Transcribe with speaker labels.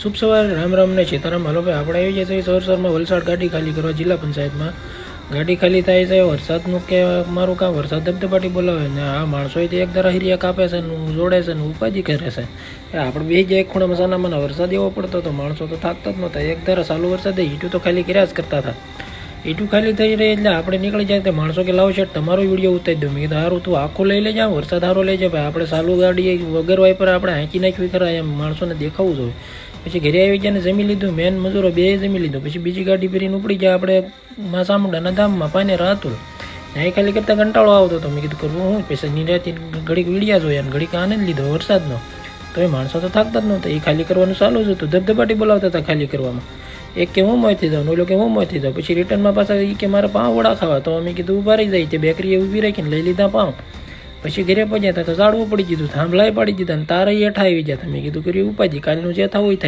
Speaker 1: શુભ સવારે, રામ રામ ને સીતારામ. હલો ભાઈ, આપણે આવી જઈએ સવારમાં વલસાડ ગાડી ખાલી કરવા જિલ્લા પંચાયતમાં. ગાડી ખાલી થાય છે વરસાદનું કે મારું કામ વરસાદ ધબધબાટી બોલાવે ને આ માણસો એક ધારા હિરિયા કાપે છે ને જોડે છે ને ઉપાધિ કરે છે. આપણે બે જ એક ખૂણામાં સાનામાં વરસાદ એવો પડતો હતો, માણસો તો થાકતા જ નહોતા. એક ધારા ચાલુ વરસાદે ઈટું તો ખાલી કર્યા જ કરતા હતા. ઈટું ખાલી થઈ રહી એટલે આપણે નીકળી જાય તો માણસો કે લાવો છે તમારો વિડીયો ઉતારી દો. મેં કીધું સારું તું આખું લઈ લેજે, વરસાદ સારો લઈ જાય ભાઈ. આપણે ચાલુ ગાડી વગર વાઇપર આપણે હાંકી નાખવી ખરા, એમ માણસોને દેખાવું જોઈએ. પછી ઘરે આવી જાય જમી લીધું, મેન મજૂરો બે જમી લીધું. પછી બીજી ગાડી ભરીને ઉપડી જાય આપણે ચામુંડાના ધામમાં પાને રાતું. અહીં ખાલી કરતાં કંટાળો આવતો હતો. મેં કીધું કરવું હું પછી નિરાતી ઘડીક વીડિયા જોઈએ અને ઘડીક આનંદ લીધો વરસાદનો. તો એ માણસો તો થાકતા જ નહોતા, એ ખાલી કરવાનું ચાલુ જ હતું. ધબધબાટી બોલાવતા હતા ખાલી કરવામાં. એક કે હું મોંથી જાઉં, ઓલો કે હું મોંથી જાઉં. પછી રિટર્નમાં પાછા એ કે મારે પાઉં વડા ખાવા. તો અમે કીધું ઊભા રહી જાય તે બેકરીએ ઊભી રાખીને લઈ લીધા પાઉં. પછી ઘરે પહોંચ્યા હતા તો ઝાડવું પડી દીધું, થાંભલાય પડી દીધા અને તારા હેઠા આવી ગયા. મેં કીધું કર્યું ઉપાજી, કાલનું જે થવું હોય